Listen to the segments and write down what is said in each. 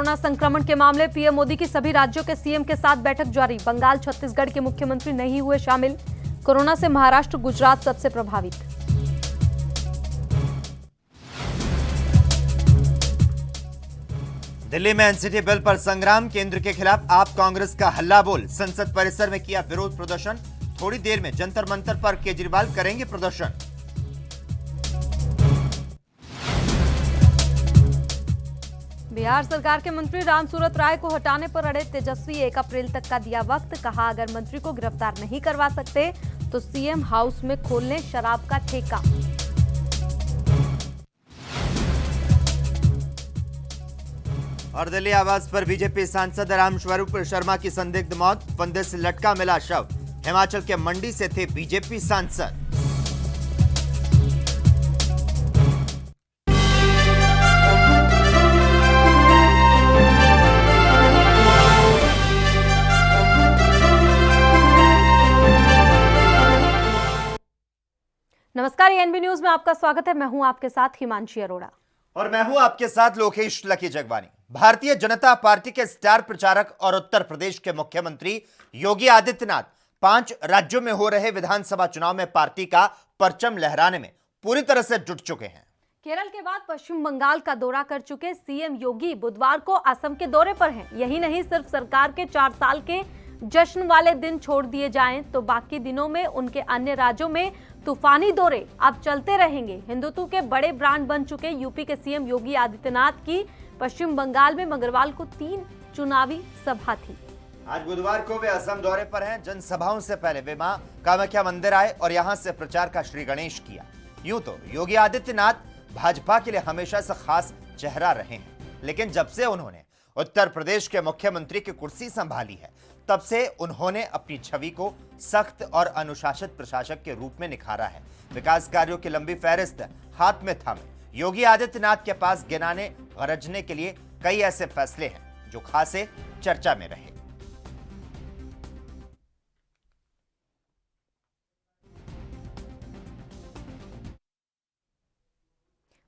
Corona संक्रमण के मामले, पीएम मोदी की सभी राज्यों के सीएम के साथ बैठक जारी। बंगाल, छत्तीसगढ़ के मुख्यमंत्री नहीं हुए शामिल। कोरोना से महाराष्ट्र, गुजरात सबसे प्रभावित। दिल्ली में एनसीटी बिल पर संग्राम, केंद्र के खिलाफ आप कांग्रेस का हल्ला बोल। संसद परिसर में किया विरोध प्रदर्शन। थोड़ी देर में जंतर मंतर पर केजरीवाल करेंगे प्रदर्शन। बिहार सरकार के मंत्री रामसूरत राय को हटाने पर अड़े तेजस्वी, 1 अप्रैल तक का दिया वक्त। कहा अगर मंत्री को गिरफ्तार नहीं करवा सकते तो सीएम हाउस में खोल लें शराब का ठेका। और दिल्ली आवास पर बीजेपी सांसद रामस्वरूप शर्मा की संदिग्ध मौत, फंदे से लटका मिला शव। हिमाचल के मंडी से थे बीजेपी सांसद। नमस्कार, एएनबी न्यूज में आपका स्वागत है। मैं हूं आपके साथ हिमांशी अरोड़ा और मैं हूं आपके साथ लोकेश लकी जगवानी। भारतीय जनता पार्टी के स्टार प्रचारक और उत्तर प्रदेश के मुख्यमंत्री योगी आदित्यनाथ 5 राज्यों में हो रहे विधानसभा चुनाव में पार्टी का परचम लहराने में पूरी तरह से जुट चुके हैं। केरल के बाद पश्चिम बंगाल का दौरा कर चुके सीएम योगी बुधवार को असम के दौरे पर हैं। यही नहीं, सिर्फ सरकार के 4 साल के जश्न वाले दिन छोड़ दिए जाएं तो बाकी दिनों में उनके अन्य राज्यों में तूफानी दौरे अब चलते रहेंगे। हिंदुत्व के बड़े ब्रांड बन चुके यूपी के सीएम योगी आदित्यनाथ की पश्चिम बंगाल में मंगलवार को 3 चुनावी सभा थी। आज बुधवार को वे असम दौरे पर हैं। जनसभाओं से पहले वे मां कामाख्या मंदिर आए और यहां से प्रचार का श्री गणेश किया। यूं तो योगी आदित्यनाथ भाजपा के लिए हमेशा से खास चेहरा रहे हैं, लेकिन जब से उन्होंने उत्तर प्रदेश के मुख्यमंत्री की कुर्सी संभाली है, तब से उन्होंने अपनी छवि को सख्त और अनुशासित प्रशासक के रूप में निखारा है। विकास कार्यों की लंबी फहरिस्त हाथ में थामे योगी आदित्यनाथ के पास गिनाने गरजने के लिए कई ऐसे फैसले हैं जो खासे चर्चा में रहे।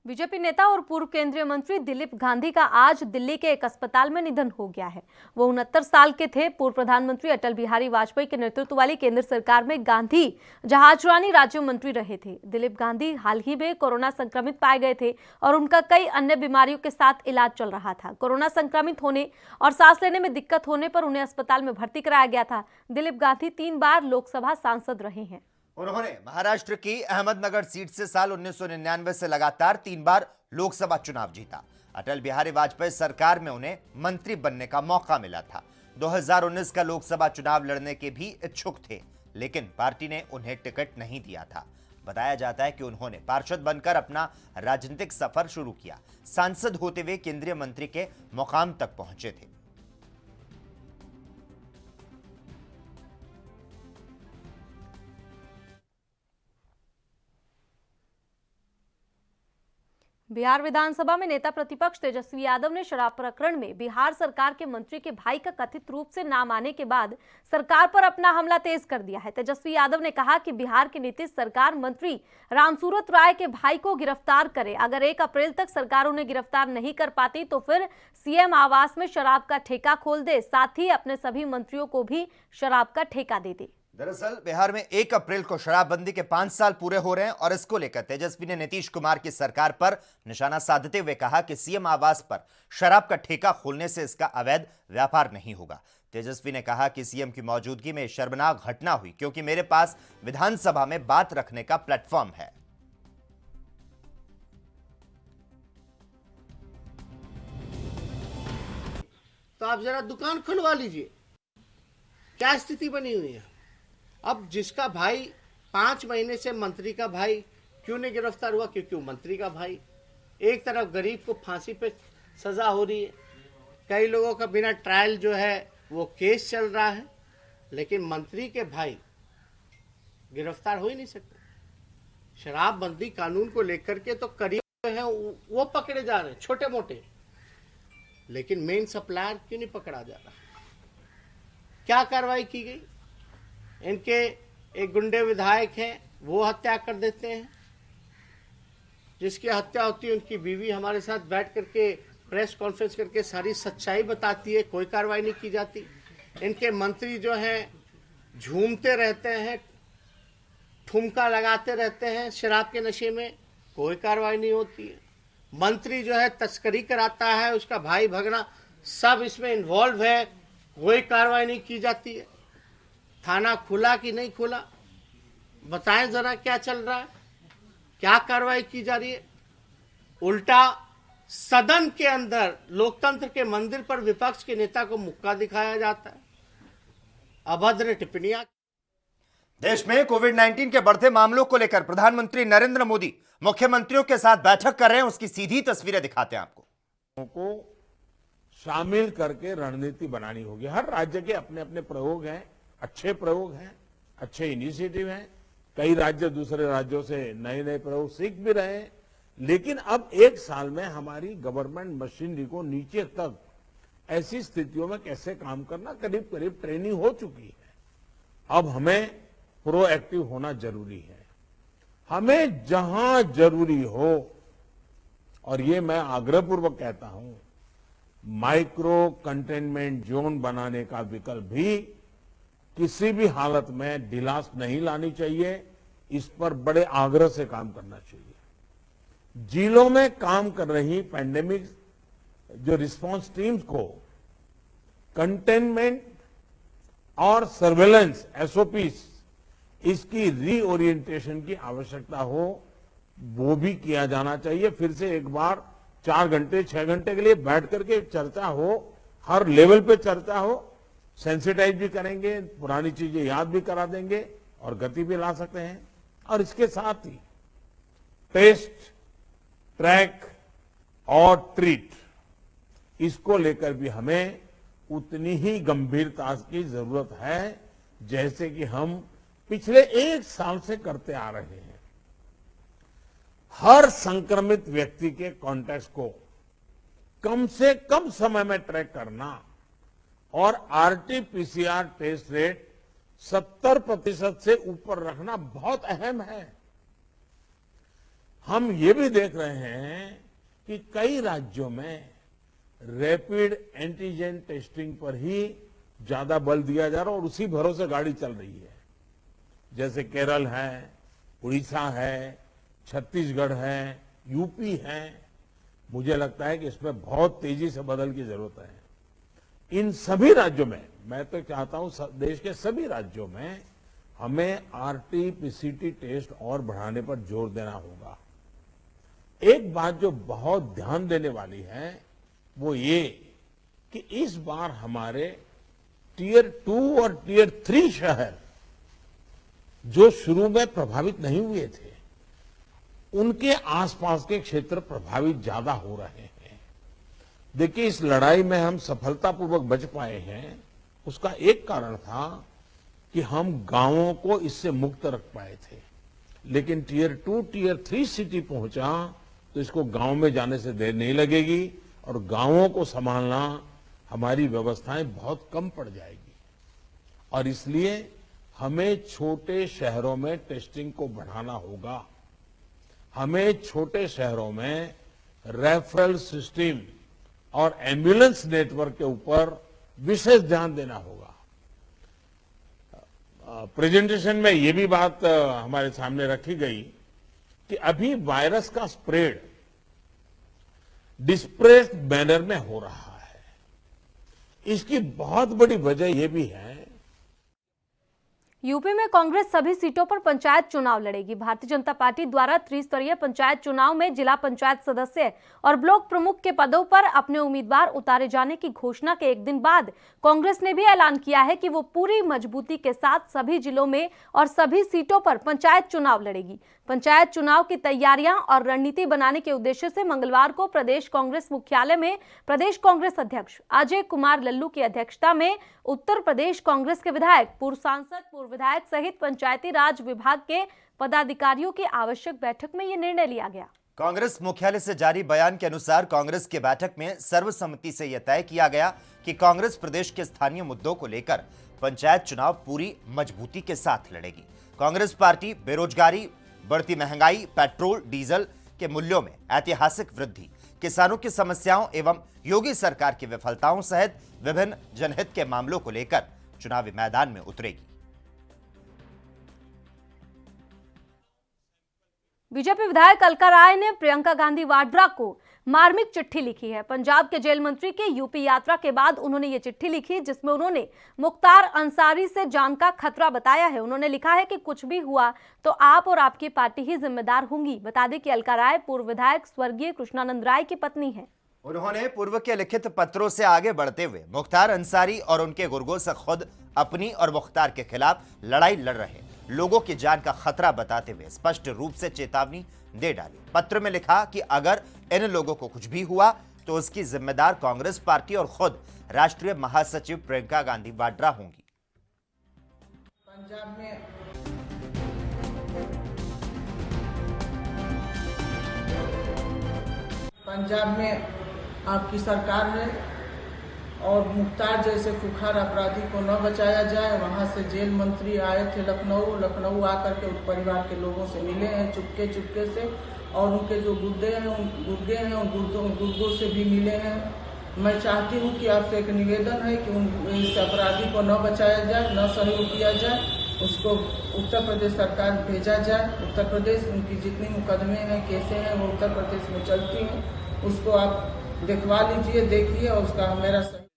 बीजेपी नेता और पूर्व केंद्रीय मंत्री दिलीप गांधी का आज दिल्ली के एक अस्पताल में निधन हो गया है। वो 69 साल के थे। पूर्व प्रधानमंत्री अटल बिहारी वाजपेयी के नेतृत्व वाली केंद्र सरकार में गांधी जहाजरानी राज्य मंत्री रहे थे। दिलीप गांधी हाल ही में कोरोना संक्रमित पाए गए थे और उनका कई अन्य बीमारियों के साथ इलाज चल रहा था। कोरोना संक्रमित होने और सांस लेने में दिक्कत होने पर उन्हें अस्पताल में भर्ती कराया गया था। दिलीप गांधी 3 बार लोकसभा सांसद रहे हैं। उन्होंने महाराष्ट्र की अहमदनगर सीट से साल 1999 से लगातार 3 बार लोकसभा चुनाव जीता। अटल बिहारी वाजपेयी सरकार में उन्हें मंत्री बनने का मौका मिला था। 2019 का लोकसभा चुनाव लड़ने के भी इच्छुक थे, लेकिन पार्टी ने उन्हें टिकट नहीं दिया था। बताया जाता है कि उन्होंने पार्षद बनकर अपना राजनीतिक सफर शुरू किया। सांसद होते हुए केंद्रीय मंत्री के मुकाम तक पहुंचे थे। बिहार विधानसभा में नेता प्रतिपक्ष तेजस्वी यादव ने शराब प्रकरण में बिहार सरकार के मंत्री के भाई का कथित रूप से नाम आने के बाद सरकार पर अपना हमला तेज कर दिया है। तेजस्वी यादव ने कहा कि बिहार की नीतीश सरकार मंत्री रामसूरत राय के भाई को गिरफ्तार करे। अगर 1 अप्रैल तक सरकार उन्हें गिरफ्तार नहीं कर पाती तो फिर सीएम आवास में शराब का ठेका खोल दे, साथ ही अपने सभी मंत्रियों को भी शराब का ठेका दे दे। दरअसल बिहार में 1 अप्रैल को शराबबंदी के 5 साल पूरे हो रहे हैं और इसको लेकर तेजस्वी ने नीतीश कुमार की सरकार पर निशाना साधते हुए कहा कि सीएम आवास पर शराब का ठेका खोलने से इसका अवैध व्यापार नहीं होगा। तेजस्वी ने कहा कि सीएम की मौजूदगी में शर्मनाक घटना हुई क्योंकि मेरे पास विधानसभा में बात रखने का प्लेटफॉर्म है। तो आप जरा दुकान खुलवा लीजिए। क्या स्थिति बनी हुई है? अब जिसका भाई 5 महीने से मंत्री का भाई क्यों नहीं गिरफ्तार हुआ? क्योंकि वो मंत्री का भाई। एक तरफ गरीब को फांसी पे सजा हो रही है, कई लोगों का बिना ट्रायल जो है वो केस चल रहा है, लेकिन मंत्री के भाई गिरफ्तार हो ही नहीं सकते। शराबबंदी कानून को लेकर के तो करीब है वो पकड़े जा रहे हैं छोटे मोटे, लेकिन मेन सप्लायर क्यों नहीं पकड़ा जा रहा? क्या कार्रवाई की गई? इनके एक गुंडे विधायक हैं, वो हत्या कर देते हैं। जिसकी हत्या होती है उनकी बीवी हमारे साथ बैठ करके प्रेस कॉन्फ्रेंस करके सारी सच्चाई बताती है, कोई कार्रवाई नहीं की जाती। इनके मंत्री जो हैं झूमते रहते हैं, ठुमका लगाते रहते हैं शराब के नशे में, कोई कार्रवाई नहीं होती है। मंत्री जो है तस्करी कराता है, उसका भाई भगना सब इसमें इन्वॉल्व है, कोई कार्रवाई नहीं की जाती है। थाना खुला कि नहीं खुला, बताएं जरा क्या चल रहा है, क्या कार्रवाई की जा रही है। उल्टा सदन के अंदर लोकतंत्र के मंदिर पर विपक्ष के नेता को मुक्का दिखाया जाता है, अभद्र टिप्पणियां। देश में कोविड-19 के बढ़ते मामलों को लेकर प्रधानमंत्री नरेंद्र मोदी मुख्यमंत्रियों के साथ बैठक कर रहे हैं। उसकी सीधी तस्वीरें दिखाते हैं आपको। को शामिल करके रणनीति बनानी होगी। हर राज्य के अपने अपने प्रयोग हैं, अच्छे प्रयोग हैं, अच्छे इनिशिएटिव हैं। कई राज्य दूसरे राज्यों से नए नए प्रयोग सीख भी रहे हैं, लेकिन अब एक साल में हमारी गवर्नमेंट मशीनरी को नीचे तक ऐसी स्थितियों में कैसे काम करना करीब करीब ट्रेनिंग हो चुकी है। अब हमें प्रोएक्टिव होना जरूरी है। हमें जहां जरूरी हो, और ये मैं आग्रहपूर्वक कहता हूं, माइक्रो कंटेनमेंट जोन बनाने का विकल्प भी किसी भी हालत में ढिलास नहीं लानी चाहिए। इस पर बड़े आग्रह से काम करना चाहिए। जिलों में काम कर रही पैंडेमिक जो रिस्पांस टीम्स को कंटेनमेंट और सर्वेलेंस एसओपीस इसकी रीओरिएंटेशन की आवश्यकता हो, वो भी किया जाना चाहिए। फिर से एक बार 4 घंटे 6 घंटे के लिए बैठ करके चर्चा हो, हर लेवल पे चर्चा हो, सेंसिटाइज भी करेंगे, पुरानी चीजें याद भी करा देंगे और गति भी ला सकते हैं। और इसके साथ ही टेस्ट, ट्रैक और ट्रीट, इसको लेकर भी हमें उतनी ही गंभीरता की जरूरत है जैसे कि हम पिछले 1 साल से करते आ रहे हैं। हर संक्रमित व्यक्ति के कॉन्टैक्ट को कम से कम समय में ट्रैक करना और आरटी-पीसीआर टेस्ट रेट 70% से ऊपर रखना बहुत अहम है। हम ये भी देख रहे हैं कि कई राज्यों में रैपिड एंटीजन टेस्टिंग पर ही ज्यादा बल दिया जा रहा है और उसी भरोसे गाड़ी चल रही है। जैसे केरल है, उड़ीसा है, छत्तीसगढ़ है, यूपी है। मुझे लगता है कि इसमें बहुत तेजी से बदल की जरूरत है। इन सभी राज्यों में, मैं तो चाहता हूं देश के सभी राज्यों में हमें आरटी-पीसीटी टेस्ट और बढ़ाने पर जोर देना होगा। एक बात जो बहुत ध्यान देने वाली है वो ये कि इस बार हमारे टियर 2 और टियर 3 शहर जो शुरू में प्रभावित नहीं हुए थे, उनके आसपास के क्षेत्र प्रभावित ज्यादा हो रहे हैं। देखिए, इस लड़ाई में हम सफलतापूर्वक बच पाए हैं, उसका एक कारण था कि हम गांवों को इससे मुक्त रख पाए थे। लेकिन टियर 2, टियर 3 सिटी पहुंचा तो इसको गांव में जाने से देर नहीं लगेगी और गांवों को संभालना हमारी व्यवस्थाएं बहुत कम पड़ जाएगी। और इसलिए हमें छोटे शहरों में टेस्टिंग को बढ़ाना होगा। हमें छोटे शहरों में रेफरल सिस्टम और एम्बुलेंस नेटवर्क के ऊपर विशेष ध्यान देना होगा। प्रेजेंटेशन में ये भी बात हमारे सामने रखी गई कि अभी वायरस का स्प्रेड डिस्प्रेस्ड मैनर में हो रहा है। इसकी बहुत बड़ी वजह यह भी है। यूपी में कांग्रेस सभी सीटों पर पंचायत चुनाव लड़ेगी। भारतीय जनता पार्टी द्वारा त्रिस्तरीय पंचायत चुनाव में जिला पंचायत सदस्य और ब्लॉक प्रमुख के पदों पर अपने उम्मीदवार उतारे जाने की घोषणा के एक दिन बाद कांग्रेस ने भी ऐलान किया है कि वो पूरी मजबूती के साथ सभी जिलों में और सभी सीटों पर पंचायत चुनाव लड़ेगी। पंचायत चुनाव की तैयारियां और रणनीति बनाने के उद्देश्य से मंगलवार को प्रदेश कांग्रेस मुख्यालय में प्रदेश कांग्रेस अध्यक्ष अजय कुमार लल्लू की अध्यक्षता में उत्तर प्रदेश कांग्रेस के विधायक, पूर्व सांसद, पूर्व विधायक सहित पंचायती राज विभाग के पदाधिकारियों की आवश्यक बैठक में यह निर्णय लिया गया। कांग्रेस मुख्यालय से जारी बयान के अनुसार कांग्रेस की बैठक में सर्वसम्मति से यह तय किया गया कि कांग्रेस प्रदेश के स्थानीय मुद्दों को लेकर पंचायत चुनाव पूरी मजबूती के साथ लड़ेगी। कांग्रेस पार्टी बेरोजगारी, बढ़ती महंगाई, पेट्रोल डीजल के मूल्यों में ऐतिहासिक वृद्धि, किसानों की समस्याओं एवं योगी सरकार की विफलताओं सहित विभिन्न जनहित के मामलों को लेकर चुनावी मैदान में उतरेगी। बीजेपी विधायक अलका राय ने प्रियंका गांधी वाड्रा को मार्मिक चिट्ठी लिखी है। पंजाब के जेल मंत्री के यूपी यात्रा के बाद उन्होंने ये चिट्ठी लिखी, जिसमें उन्होंने मुख्तार अंसारी से जान का खतरा बताया है। उन्होंने लिखा है कि कुछ भी हुआ तो आप और आपकी पार्टी ही जिम्मेदार होंगी। बता दें कि अलका राय पूर्व विधायक स्वर्गीय कृष्णानंद राय की पत्नी है। उन्होंने पूर्व के लिखित पत्रों से आगे बढ़ते हुए मुख्तार अंसारी और उनके गुर्गों से खुद अपनी और मुख्तार के खिलाफ लड़ाई लड़ रहे लोगों की जान का खतरा बताते हुए स्पष्ट रूप से चेतावनी दे डाली। पत्र में लिखा कि अगर इन लोगों को कुछ भी हुआ तो उसकी जिम्मेदार कांग्रेस पार्टी और खुद राष्ट्रीय महासचिव प्रियंका गांधी वाड्रा होंगी। पंजाब में आपकी सरकार है और मुख्तार जैसे खुखार अपराधी को न बचाया जाए। वहां से जेल मंत्री आए थे लखनऊ आकर के उस परिवार के लोगों से मिले हैं चुपके से, और उनके जो गुर्गे हैं उन गुर्गों से भी मिले हैं। मैं चाहती हूं कि आपसे एक निवेदन है कि इस अपराधी को न बचाया जाए, न सहयोग किया जाए, उसको उत्तर प्रदेश सरकार भेजा जाए। उत्तर प्रदेश उनकी जितनी मुकदमे हैं केसें हैं वो उत्तर प्रदेश में चलती हैं, उसको आप दिखवा लीजिए, देखिए और उसका मेरा सही।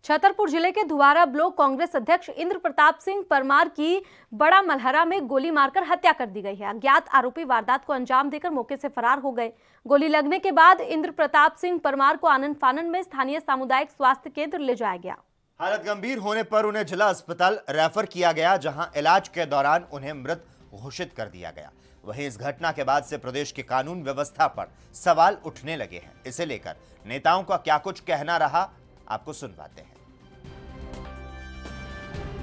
छतरपुर जिले के धुवारा ब्लॉक कांग्रेस अध्यक्ष इंद्र प्रताप सिंह परमार की बड़ा मलहरा में गोली मारकर हत्या कर दी गई है। अज्ञात आरोपी वारदात को अंजाम देकर मौके से फरार हो गए। गोली लगने के बाद इंद्र प्रताप सिंह परमार को आनंद फानन में स्थानीय सामुदायिक स्वास्थ्य केंद्र ले जाया गया। हालत गंभीर होने पर उन्हें जिला अस्पताल रेफर किया गया, जहां इलाज के दौरान उन्हें मृत घोषित कर दिया गया। वहीं इस घटना के बाद से प्रदेश की कानून व्यवस्था पर सवाल उठने लगे हैं। इसे लेकर नेताओं का क्या कुछ कहना रहा, आपको सुनवाते हैं।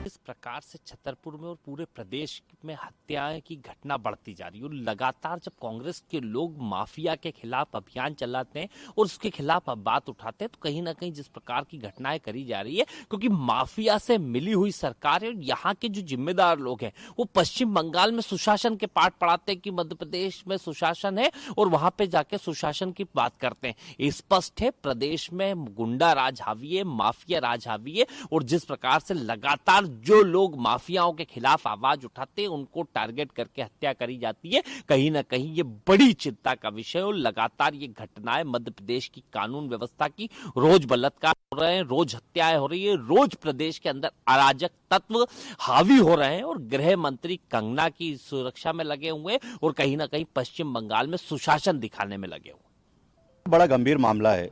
इस प्रकार से छतरपुर में और पूरे प्रदेश में हत्याएं की घटना बढ़ती जा रही है। और लगातार जब कांग्रेस के लोग माफिया के खिलाफ अभियान चलाते हैं और उसके खिलाफ बात उठाते हैं तो कहीं ना कहीं जिस प्रकार की घटनाएं करी जा रही है, क्योंकि माफिया से मिली हुई सरकार है और यहाँ के जो जिम्मेदार लोग हैं वो पश्चिम बंगाल में सुशासन के पाठ पढ़ाते हैं कि मध्य प्रदेश में सुशासन है और वहां पे जाके सुशासन की बात करते हैं। स्पष्ट है प्रदेश में गुंडा राज हावी है, माफिया राज हावी है, और जिस प्रकार से लगातार जो लोग माफियाओं के खिलाफ आवाज उठाते हैं उनको टारगेट करके हत्या करी जाती है। कहीं ना कहीं ये बड़ी चिंता का विषय और लगातार ये घटनाएं मध्य प्रदेश की कानून व्यवस्था की, रोज बलात्कार हो रहे हैं, रोज हत्याएं हो रही है, रोज प्रदेश के अंदर अराजक तत्व हावी हो रहे हैं और गृह मंत्री कंगना की सुरक्षा में लगे हुए और कहीं ना कहीं पश्चिम बंगाल में सुशासन दिखाने में लगे हुए। बड़ा गंभीर मामला है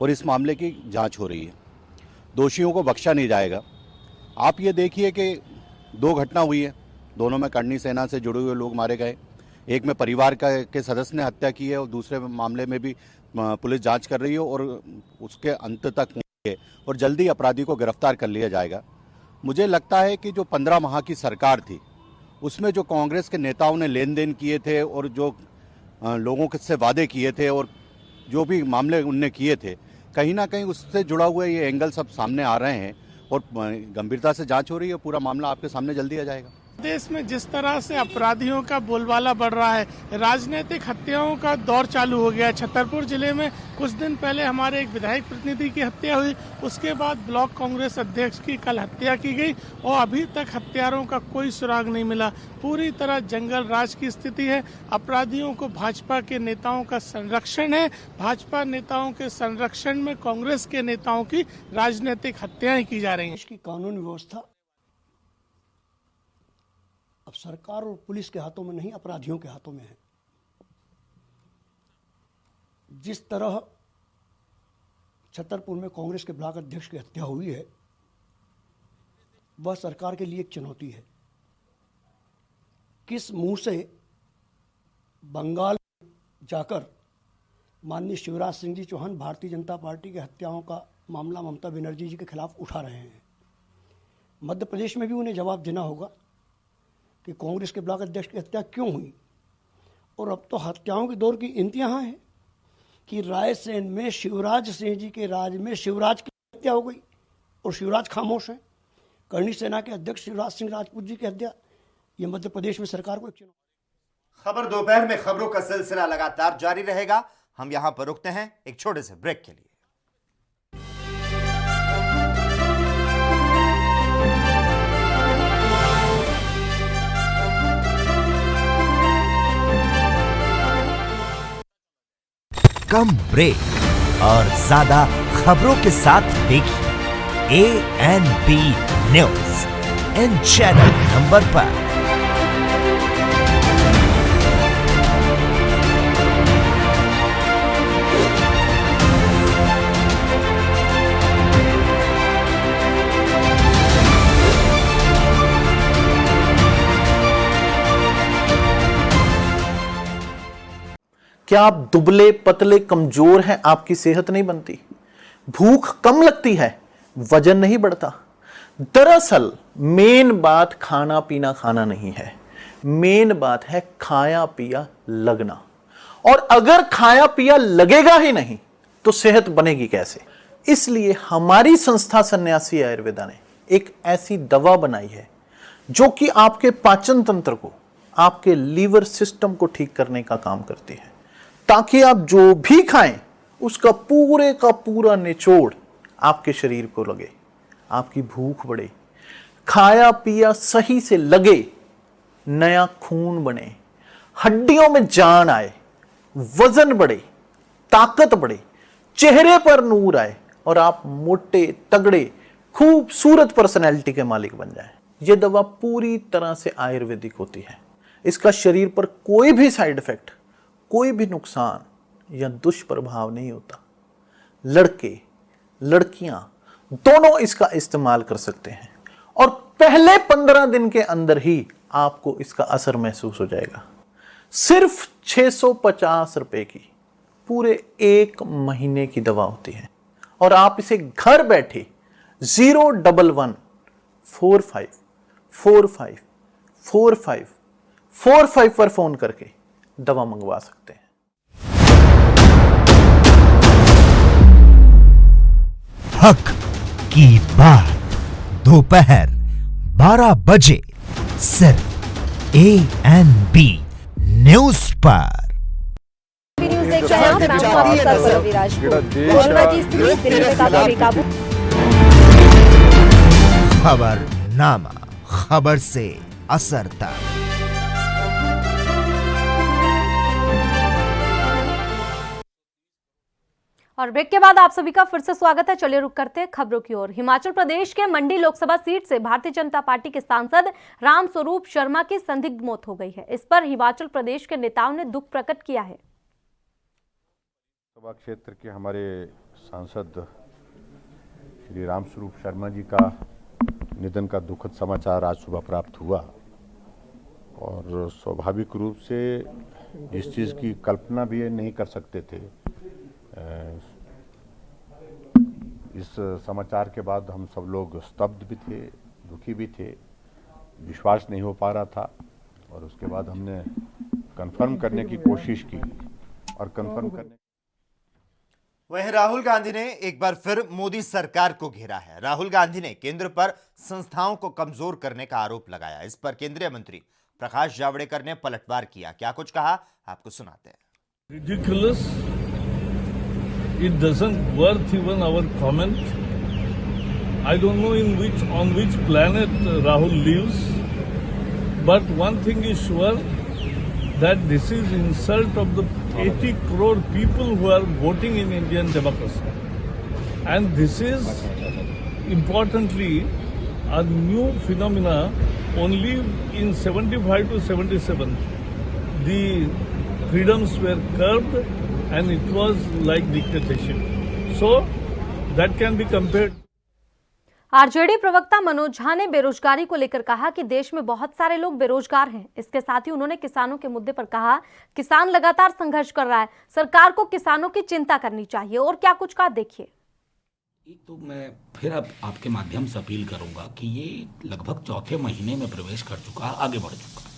और इस मामले की जांच हो रही है। दोषियों को बख्शा नहीं जाएगा। आप ये देखिए कि 2 घटना हुई है, दोनों में करनी सेना से जुड़े हुए लोग मारे गए। एक में परिवार के सदस्य ने हत्या की है और दूसरे मामले में भी पुलिस जांच कर रही है और उसके अंत तक पहुंचे और जल्दी अपराधी को गिरफ्तार कर लिया जाएगा। मुझे लगता है कि जो 15 माह की सरकार थी उसमें जो कांग्रेस के नेताओं ने लेन देन किए थे और जो लोगों से वादे किए थे और जो भी मामले उनने किए थे, कहीं ना कहीं उससे जुड़ा हुआ ये एंगल सब सामने आ रहे हैं और गंभीरता से जांच हो रही है। पूरा मामला आपके सामने जल्दी आ जाएगा। देश में जिस तरह से अपराधियों का बोलबाला बढ़ रहा है, राजनीतिक हत्याओं का दौर चालू हो गया है। छतरपुर जिले में कुछ दिन पहले हमारे एक विधायक प्रतिनिधि की हत्या हुई, उसके बाद ब्लॉक कांग्रेस अध्यक्ष की कल हत्या की गई और अभी तक हत्यारों का कोई सुराग नहीं मिला। पूरी तरह जंगल राज की स्थिति है। अपराधियों को भाजपा के नेताओं का संरक्षण है। भाजपा नेताओं के संरक्षण में कांग्रेस के नेताओं की राजनीतिक हत्याएं की जा रही हैं। इसकी कानून व्यवस्था अब सरकार और पुलिस के हाथों में नहीं, अपराधियों के हाथों में है। जिस तरह छतरपुर में कांग्रेस के ब्लॉक अध्यक्ष की हत्या हुई है, वह सरकार के लिए एक चुनौती है। किस मुंह से बंगाल जाकर माननीय शिवराज सिंह जी चौहान भारतीय जनता पार्टी के हत्याओं का मामला ममता बनर्जी जी के खिलाफ उठा रहे हैं। मध्य प्रदेश में भी उन्हें जवाब देना होगा कि कांग्रेस के ब्लॉक अध्यक्ष की हत्या क्यों हुई। और अब तो हत्याओं के दौर की इंतहा है कि रायसेन में शिवराज सिंह जी के राज में शिवराज की हत्या हो गई और शिवराज खामोश हैं। करणी सेना के अध्यक्ष शिवराज सिंह राजपूत जी की हत्या, ये मध्य प्रदेश में सरकार को एक चुनौती। खबर दोपहर में खबरों का सिलसिला लगातार जारी रहेगा। हम यहां पर रुकते हैं एक छोटे से ब्रेक के लिए। कम ब्रेक और ज्यादा खबरों के साथ देखिए ANB news in channel number पर। क्या आप दुबले पतले कमजोर हैं, आपकी सेहत नहीं बनती, भूख कम लगती है, वजन नहीं बढ़ता? दरअसल मेन बात खाना पीना खाना नहीं है, मेन बात है खाया पिया लगना। और अगर खाया पिया लगेगा ही नहीं तो सेहत बनेगी कैसे? इसलिए हमारी संस्था सन्यासी आयुर्वेदा ने एक ऐसी दवा बनाई है जो कि आपके पाचन तंत्र को, आपके लीवर सिस्टम को ठीक करने का काम करती है, ताकि आप जो भी खाएं उसका पूरे का पूरा निचोड़ आपके शरीर को लगे, आपकी भूख बढ़े, खाया पिया सही से लगे, नया खून बने, हड्डियों में जान आए, वजन बढ़े, ताकत बढ़े, चेहरे पर नूर आए और आप मोटे तगड़े खूबसूरत पर्सनैलिटी के मालिक बन जाएं। यह दवा पूरी तरह से आयुर्वेदिक होती है। इसका शरीर पर कोई भी साइड इफेक्ट, कोई भी नुकसान या दुष्प्रभाव नहीं होता। लड़के लड़कियां दोनों इसका इस्तेमाल कर सकते हैं और पहले 15 दिन के अंदर ही आपको इसका असर महसूस हो जाएगा। सिर्फ 650 रुपए की पूरे 1 महीने की दवा होती है और आप इसे घर बैठे 011 45 45 45 45 पर फोन करके दवा मंगवा सकते हैं। हक की बात दोपहर 12 बजे सिर्फ ANB न्यूज पर। न्यूज देख रहे हैं आप, नाम है अवसर पर विराजपुर। कोरोना की स्थिति दिल्ली में काफी बेकाबू। खबरनामा, खबर से असर तक। और ब्रेक के बाद आप सभी का फिर से स्वागत है। चलिए रुक करते हैं खबरों की ओर। हिमाचल प्रदेश के मंडी लोकसभा सीट से भारतीय जनता पार्टी के सांसद रामस्वरूप शर्मा की संदिग्ध मौत हो गई है। इस पर हिमाचल प्रदेश के नेताओं ने दुख प्रकट किया है। लोकसभा क्षेत्र के हमारे सांसद श्री रामस्वरूप शर्मा जी का निधन का दुखद समाचार आज सुबह प्राप्त हुआ और स्वाभाविक रूप से इस चीज़ की कल्पना भी नहीं कर सकते थे। इस समाचार के बाद हम सब लोग स्तब्ध भी थे, दुखी भी थे, विश्वास नहीं हो पा रहा था और उसके बाद हमने कंफर्म करने की कोशिश की और कंफर्म करने। वहीं राहुल गांधी ने एक बार फिर मोदी सरकार को घेरा है। राहुल गांधी ने केंद्र पर संस्थाओं को कमजोर करने का आरोप लगाया। इस पर केंद्रीय मंत्री प्रकाश जावड़ेकर ने पलटवार किया। क्या कुछ कहा, आपको सुनाते हैं। Ridiculous. It doesn't worth even our comment. I don't know on which planet Rahul lives, but one thing is sure that this is insult of the 80 crore people who are voting in Indian democracy, and this is importantly a new phenomena. Only in 75 to 77, the freedoms were curbed and it was like dictatorship. So that can be compared. RJD प्रवक्ता मनोज झा ने बेरोजगारी को लेकर कहा कि देश में बहुत सारे लोग बेरोजगार हैं। इसके साथ ही उन्होंने किसानों के मुद्दे पर कहा, किसान लगातार संघर्ष कर रहा है, सरकार को किसानों की चिंता करनी चाहिए। और क्या कुछ कहा, देखिए। एक तो मैं फिर अब आपके माध्यम से अपील करूंगा कि ये लगभग चौथे महीने में प्रवेश कर चुका है, आगे बढ़ चुका है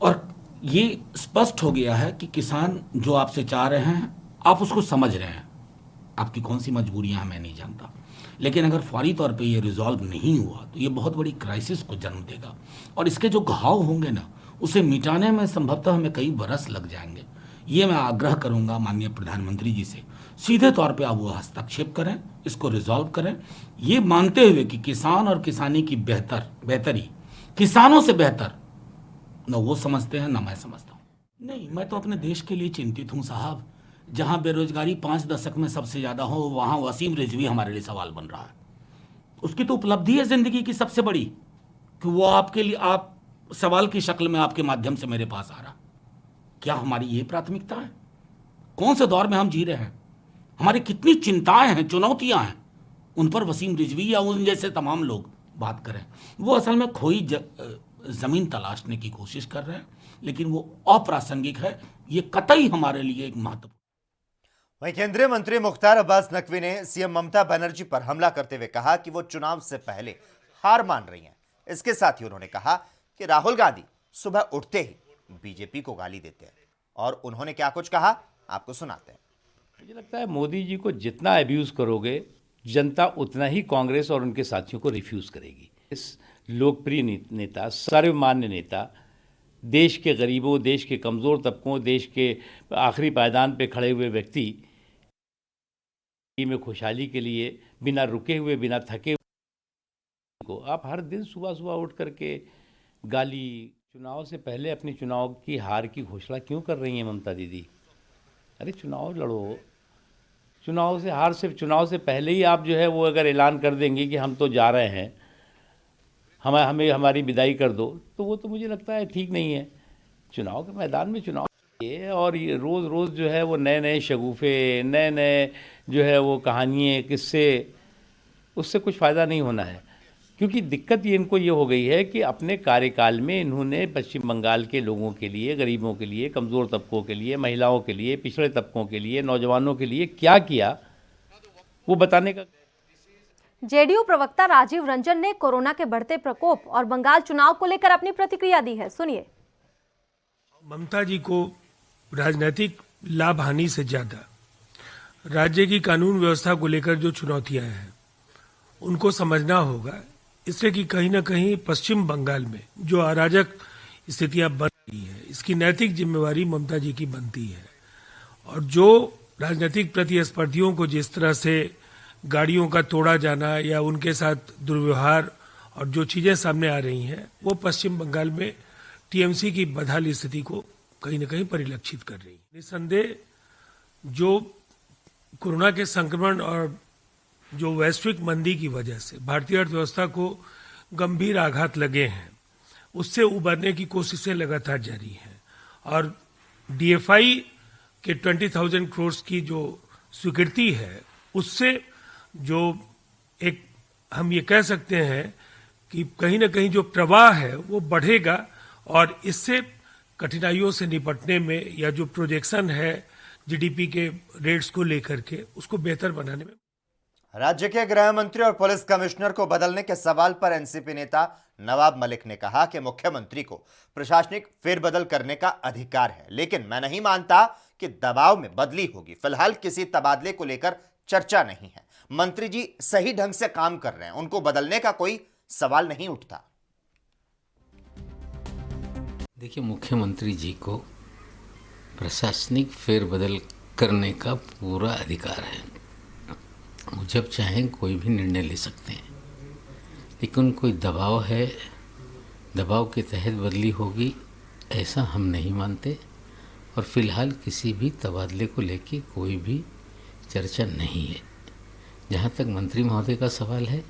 और ये स्पष्ट हो गया है कि किसान जो आपसे चाह रहे हैं आप उसको समझ रहे हैं। आपकी कौन सी मजबूरियां हैं मैं नहीं जानता, लेकिन अगर फौरी तौर पे ये रिजॉल्व नहीं हुआ तो ये बहुत बड़ी क्राइसिस को जन्म देगा और इसके जो घाव होंगे ना उसे मिटाने में संभवतः हमें कई बरस लग जाएंगे। ये मैं आग्रह करूंगा माननीय प्रधानमंत्री जी से, सीधे तौर पे आप वो हस्तक्षेप करें, इसको रिजॉल्व करें, ये मानते हुए कि किसान और किसानी की बेहतरी किसानों से बेहतर न वो समझते हैं न मैं समझता हूँ। नहीं, मैं तो अपने देश के लिए चिंतित हूँ साहब। जहां बेरोजगारी 5 दशक में सबसे ज्यादा हो, वहां वसीम रिजवी हमारे लिए सवाल बन रहा है। उसकी तो उपलब्धि है जिंदगी की सबसे बड़ी कि वो आपके लिए आप सवाल की शक्ल में आपके माध्यम से मेरे पास आ रहा। क्या हमारी ये प्राथमिकता है? कौन से दौर में हम जी रहे हैं? हमारी कितनी चिंताएं हैं, चुनौतियां हैं, उन पर वसीम रिजवी या उन जैसे तमाम लोग बात करें। वो असल में खोई जमीन तलाशने की कोशिश कर रहे हैं, लेकिन वो अप्रासंगिक है। ये कतई हमारे लिए एक महत्वपूर्ण। वहीं केंद्रीय मंत्री मुख्तार अब्बास नकवी ने सीएम ममता बनर्जी पर हमला करते हुए कहा कि वो चुनाव से पहले हार मान रही हैं। इसके साथ ही उन्होंने कहा कि राहुल गांधी सुबह उठते ही बीजेपी को गाली देते हैं। और उन्होंने क्या कुछ कहा, आपको सुनाते हैं। मुझे लगता है मोदी जी को जितना अब्यूज करोगे, जनता उतना ही कांग्रेस और उनके साथियों को रिफ्यूज करेगी। इस लोकप्रिय नेता, सर्वमान्य नेता, देश के गरीबों, देश के कमज़ोर तबकों, देश के आखिरी पायदान पे खड़े हुए व्यक्ति में खुशहाली के लिए बिना रुके हुए, बिना थके को आप हर दिन सुबह सुबह उठ करके गाली। चुनाव से पहले अपनी चुनाव की हार की घोषणा क्यों कर रही हैं ममता दीदी? अरे चुनाव लड़ो, चुनाव से पहले ही आप जो है वो अगर ऐलान कर देंगे कि हम तो जा रहे हैं, हमें हमारी विदाई कर दो, तो वो तो मुझे लगता है ठीक नहीं है। चुनाव के मैदान में चुनाव ये, और ये रोज़ रोज़ जो है वो नए नए शगुफे, नए नए जो है वो कहानियाँ, किस्से, उससे कुछ फ़ायदा नहीं होना है। क्योंकि दिक्कत ये इनको ये हो गई है कि अपने कार्यकाल में इन्होंने पश्चिम बंगाल के लोगों के लिए, गरीबों के लिए, कमज़ोर तबकों के लिए, महिलाओं के लिए, पिछड़े तबकों के लिए, नौजवानों के लिए क्या किया, वो बताने का। जेडीयू प्रवक्ता राजीव रंजन ने कोरोना के बढ़ते प्रकोप और बंगाल चुनाव को लेकर अपनी प्रतिक्रिया दी है, सुनिए। ममता जी को राजनीतिक लाभ हानि से ज्यादा राज्य की कानून व्यवस्था को लेकर जो चुनौतियां हैं उनको समझना होगा, इसलिए कि कहीं ना कहीं पश्चिम बंगाल में जो अराजक स्थितियां बन रही है, इसकी नैतिक जिम्मेवारी ममता जी की बनती है। और जो राजनीतिक प्रतिस्पर्धियों को जिस तरह से गाड़ियों का तोड़ा जाना या उनके साथ दुर्व्यवहार और जो चीजें सामने आ रही हैं, वो पश्चिम बंगाल में टीएमसी की बदहाल स्थिति को कहीं न कहीं परिलक्षित कर रही है। निसंदेह जो कोरोना के संक्रमण और जो वैश्विक मंदी की वजह से भारतीय अर्थव्यवस्था को गंभीर आघात लगे हैं, उससे उबरने की कोशिशें लगातार जारी हैं। और डीएफआई के 20,000 करोड़ की जो स्वीकृति है, उससे जो एक हम ये कह सकते हैं कि कहीं ना कहीं जो प्रवाह है वो बढ़ेगा और इससे कठिनाइयों से निपटने में या जो प्रोजेक्शन है जीडीपी के रेट्स को लेकर के, उसको बेहतर बनाने में। राज्य के गृह मंत्री और पुलिस कमिश्नर को बदलने के सवाल पर एनसीपी नेता नवाब मलिक ने कहा कि मुख्यमंत्री को प्रशासनिक फेरबदल करने का अधिकार है, लेकिन मैं नहीं मानता कि दबाव में बदली होगी। फिलहाल किसी तबादले को लेकर चर्चा नहीं है। मंत्री जी सही ढंग से काम कर रहे हैं, उनको बदलने का कोई सवाल नहीं उठता। देखिए, मुख्यमंत्री जी को प्रशासनिक फेरबदल करने का पूरा अधिकार है। वो जब चाहें कोई भी निर्णय ले सकते हैं, लेकिन कोई दबाव है, दबाव के तहत बदली होगी, ऐसा हम नहीं मानते। और फिलहाल किसी भी तबादले को लेके कोई भी चर्चा नहीं है। जहाँ तक मंत्री महोदय का सवाल है,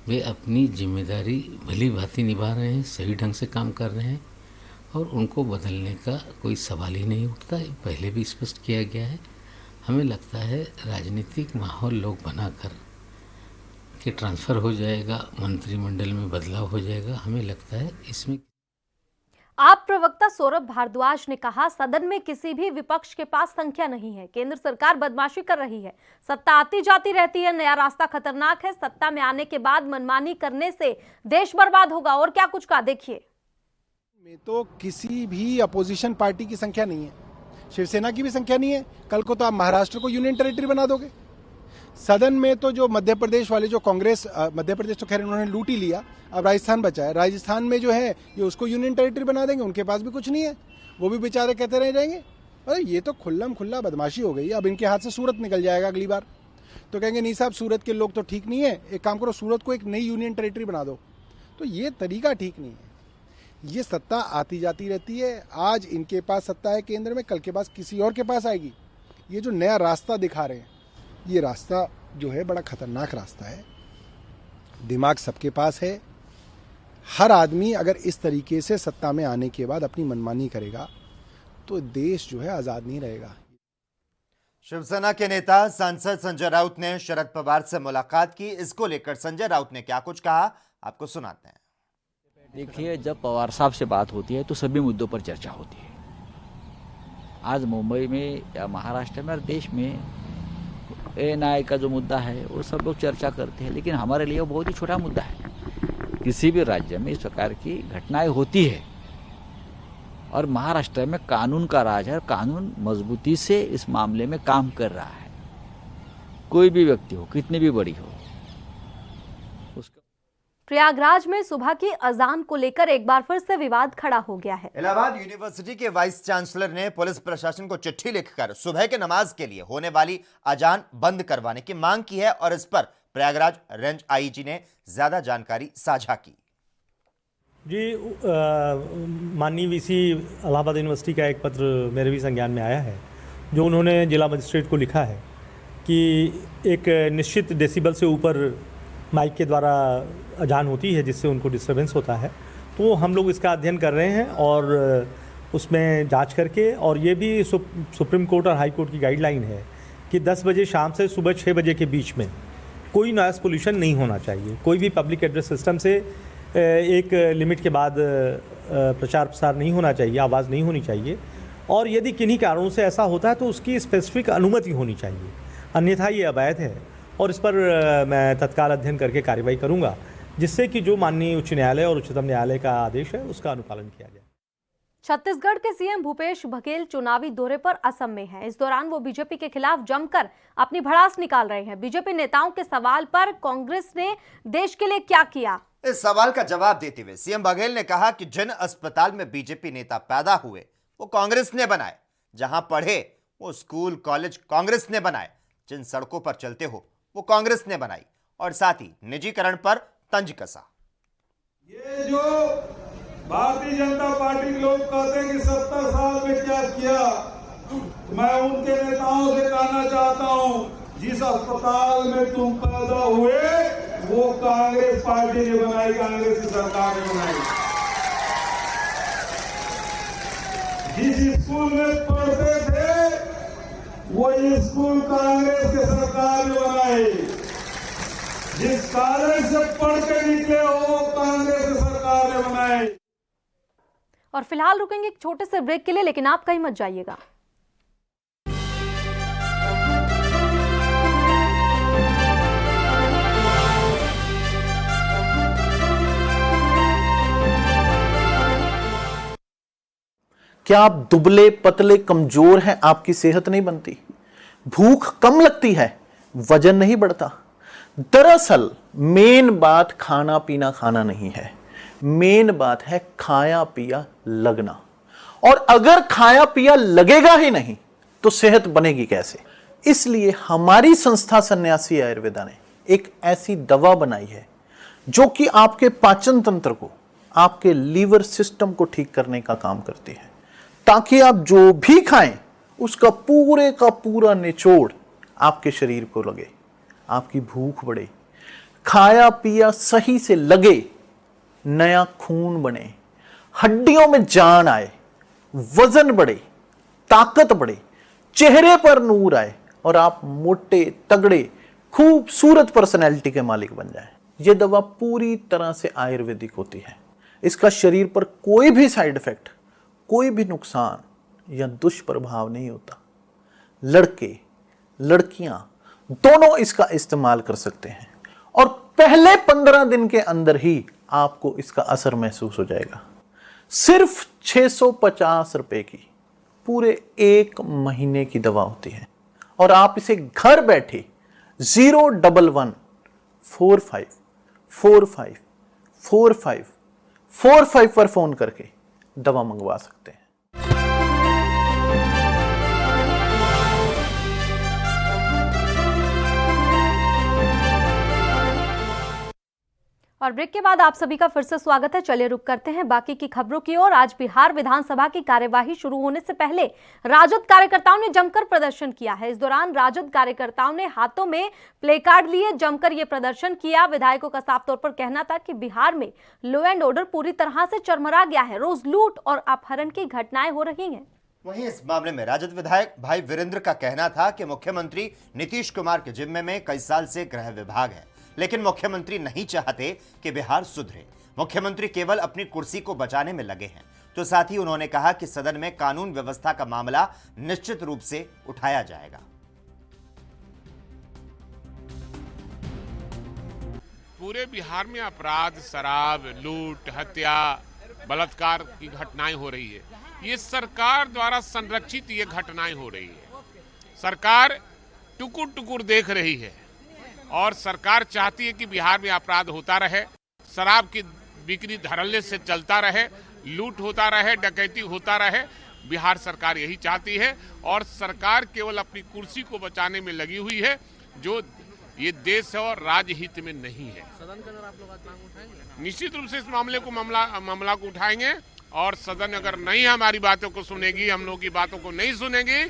वे अपनी जिम्मेदारी भली भांति निभा रहे हैं, सही ढंग से काम कर रहे हैं और उनको बदलने का कोई सवाल ही नहीं उठता। पहले भी स्पष्ट किया गया है। हमें लगता है राजनीतिक माहौल लोग बनाकर कि ट्रांसफ़र हो जाएगा, मंत्रिमंडल में बदलाव हो जाएगा, हमें लगता है इसमें। आप प्रवक्ता सौरभ भारद्वाज ने कहा, सदन में किसी भी विपक्ष के पास संख्या नहीं है। केंद्र सरकार बदमाशी कर रही है, सत्ता आती जाती रहती है, नया रास्ता खतरनाक है। सत्ता में आने के बाद मनमानी करने से देश बर्बाद होगा। और क्या कुछ कहा, देखिए। में तो किसी भी अपोजिशन पार्टी की संख्या नहीं है, शिवसेना की भी संख्या नहीं है। कल को तो आप महाराष्ट्र को यूनियन टेरिटरी बना दोगे। सदन में तो जो मध्य प्रदेश वाले जो कांग्रेस, मध्य प्रदेश तो खैर उन्होंने लूट ही लिया, अब राजस्थान बचा है। राजस्थान में जो है ये उसको यूनियन टेरिटरी बना देंगे, उनके पास भी कुछ नहीं है, वो भी बेचारे कहते रह जाएंगे। अरे ये तो खुल्लम खुल्ला बदमाशी हो गई। अब इनके हाथ से सूरत निकल जाएगा अगली बार, तो कहेंगे नहीं साहब सूरत के लोग तो ठीक नहीं है, एक काम करो सूरत को एक नई यूनियन टेरिटरी बना दो। तो ये तरीका ठीक नहीं है। ये सत्ता आती जाती रहती है। आज इनके पास सत्ता है केंद्र में, कल के पास किसी और के पास आएगी। ये जो नया रास्ता दिखा रहे हैं, ये रास्ता जो है बड़ा खतरनाक रास्ता है। दिमाग सबके पास है। हर आदमी अगर इस तरीके से सत्ता में आने के बाद अपनी मनमानी करेगा तो देश जो है आजाद नहीं रहेगा। शिवसेना के नेता सांसद संजय राउत ने शरद पवार से मुलाकात की। इसको लेकर संजय राउत ने क्या कुछ कहा, आपको सुनाते हैं। देखिए, जब पवार साहब से बात होती है तो सभी मुद्दों पर चर्चा होती है। आज मुंबई में या महाराष्ट्र में और देश में एएनआई का जो मुद्दा है वो सब लोग चर्चा करते हैं, लेकिन हमारे लिए वो बहुत ही छोटा मुद्दा है। किसी भी राज्य में इस प्रकार की घटनाएं होती है और महाराष्ट्र में कानून का राज है और कानून मजबूती से इस मामले में काम कर रहा है। कोई भी व्यक्ति हो, कितनी भी बड़ी हो, उसका। प्रयागराज में सुबह की अजान को लेकर एक बार फिर से विवाद खड़ा हो गया है। इलाहाबाद यूनिवर्सिटी के वाइस चांसलर ने पुलिस प्रशासन को चिट्ठी लिखकर सुबह के नमाज के लिए होने वाली अजान बंद करवाने की मांग की है और इस पर प्रयागराज रेंज आईजी ने ज्यादा जानकारी साझा की। जी, माननीय वीसी इलाहाबाद यूनिवर्सिटी का एक पत्र मेरे भी संज्ञान में आया है, जो उन्होंने जिला मजिस्ट्रेट को लिखा है कि एक निश्चित डेसिबल से ऊपर माइक के द्वारा अजान होती है जिससे उनको डिस्टर्बेंस होता है। तो हम लोग इसका अध्ययन कर रहे हैं और उसमें जांच करके, और ये भी सुप्रीम कोर्ट और हाई कोर्ट की गाइडलाइन है कि 10 बजे शाम से सुबह 6 बजे के बीच में कोई नॉइस पोल्यूशन नहीं होना चाहिए। कोई भी पब्लिक एड्रेस सिस्टम से एक लिमिट के बाद प्रचार प्रसार नहीं होना चाहिए, आवाज़ नहीं होनी चाहिए। और यदि किन्हीं कारणों से ऐसा होता है तो उसकी स्पेसिफिक अनुमति होनी चाहिए, अन्यथा ये अवैध है। और इस पर मैं तत्काल अध्ययन करके कार्रवाई करूंगा, जिससे कि जो माननीय उच्च न्यायालय और उच्चतम न्यायालय का आदेश है उसका अनुपालन किया जाए। छत्तीसगढ़ के सीएम भूपेश बघेल चुनावी दौरे पर असम में हैं। इस दौरान वो बीजेपी के खिलाफ जमकर अपनी भड़ास निकाल रहे हैं। बीजेपी नेताओं के सवाल पर कांग्रेस ने देश के लिए क्या किया, इस सवाल का जवाब देते हुए सीएम बघेल ने कहा कि जिन अस्पताल में बीजेपी नेता पैदा हुए वो कांग्रेस ने बनाए, जहां पढ़े वो स्कूल कॉलेज कांग्रेस ने बनाए, जिन सड़कों पर चलते हो वो कांग्रेस ने बनाई, और साथ ही निजीकरण पर तंज कसा। ये जो भारतीय जनता पार्टी के लोग कहते हैं कि 70 साल में क्या किया, मैं उनके नेताओं से कहना चाहता हूं, जिस अस्पताल में तुम पैदा हुए वो कांग्रेस पार्टी ने बनाई, कांग्रेस की सरकार ने बनाई। जिस स्कूल में पढ़ते थे वो स्कूल कांग्रेस की सरकार ने बनाए। जिस कॉलेज से पढ़ के निकले हो कांग्रेस की सरकार ने बनाए। और फिलहाल रुकेंगे एक छोटे से ब्रेक के लिए, लेकिन आप कहीं मत जाइएगा। क्या आप दुबले पतले कमजोर हैं, आपकी सेहत नहीं बनती, भूख कम लगती है, वजन नहीं बढ़ता? दरअसल मेन बात खाना पीना खाना नहीं है, मेन बात है खाया पिया लगना। और अगर खाया पिया लगेगा ही नहीं तो सेहत बनेगी कैसे? इसलिए हमारी संस्था सन्यासी आयुर्वेदा ने एक ऐसी दवा बनाई है जो कि आपके पाचन तंत्र को, आपके लीवर सिस्टम को ठीक करने का काम करती है, ताकि आप जो भी खाएं उसका पूरे का पूरा निचोड़ आपके शरीर को लगे, आपकी भूख बढ़े, खाया पिया सही से लगे, नया खून बने, हड्डियों में जान आए, वजन बढ़े, ताकत बढ़े, चेहरे पर नूर आए और आप मोटे तगड़े खूबसूरत पर्सनैलिटी के मालिक बन जाएं। यह दवा पूरी तरह से आयुर्वेदिक होती है। इसका शरीर पर कोई भी साइड इफेक्ट, कोई भी नुकसान या दुष्प्रभाव नहीं होता। लड़के लड़कियां दोनों इसका इस्तेमाल कर सकते हैं और पहले 15 दिन के अंदर ही आपको इसका असर महसूस हो जाएगा। सिर्फ 650 रुपए की पूरे 1 महीने की दवा होती है और आप इसे घर बैठे 01145454545 पर फोन करके दवा मंगवा सकते हैं। और ब्रेक के बाद आप सभी का फिर से स्वागत है। चलिए रुक करते हैं बाकी की खबरों की ओर। आज बिहार विधानसभा की कार्यवाही शुरू होने से पहले राजद कार्यकर्ताओं ने जमकर प्रदर्शन किया है। इस दौरान राजद कार्यकर्ताओं ने हाथों में प्ले कार्ड लिए जमकर ये प्रदर्शन किया। विधायकों का साफ तौर पर कहना था कि बिहार में लॉ एंड ऑर्डर पूरी तरह से चरमरा गया है, रोज लूट और अपहरण की घटनाएं हो रही हैं। वहीं इस मामले में राजद विधायक भाई वीरेंद्र का कहना था कि मुख्यमंत्री नीतीश कुमार के जिम्मे में कई साल से गृह विभाग है, लेकिन मुख्यमंत्री नहीं चाहते कि बिहार सुधरे। मुख्यमंत्री केवल अपनी कुर्सी को बचाने में लगे हैं। तो साथ ही उन्होंने कहा कि सदन में कानून व्यवस्था का मामला निश्चित रूप से उठाया जाएगा। पूरे बिहार में अपराध, शराब, लूट, हत्या, बलात्कार की घटनाएं हो रही है। ये सरकार द्वारा संरक्षित ये घटनाएं हो रही है। सरकार टुकुर टुकुर देख रही है और सरकार चाहती है कि बिहार में अपराध होता रहे, शराब की बिक्री धड़ल्ले से चलता रहे, लूट होता रहे, डकैती होता रहे। बिहार सरकार यही चाहती है और सरकार केवल अपनी कुर्सी को बचाने में लगी हुई है, जो ये देश और राज्य हित में नहीं है। सदन के अंदर आप लोग आज मांग उठाएंगे? निश्चित रूप से इस मामला को उठाएंगे और सदन अगर नहीं हमारी बातों को सुनेगी, हम लोगों की बातों को नहीं सुनेगी।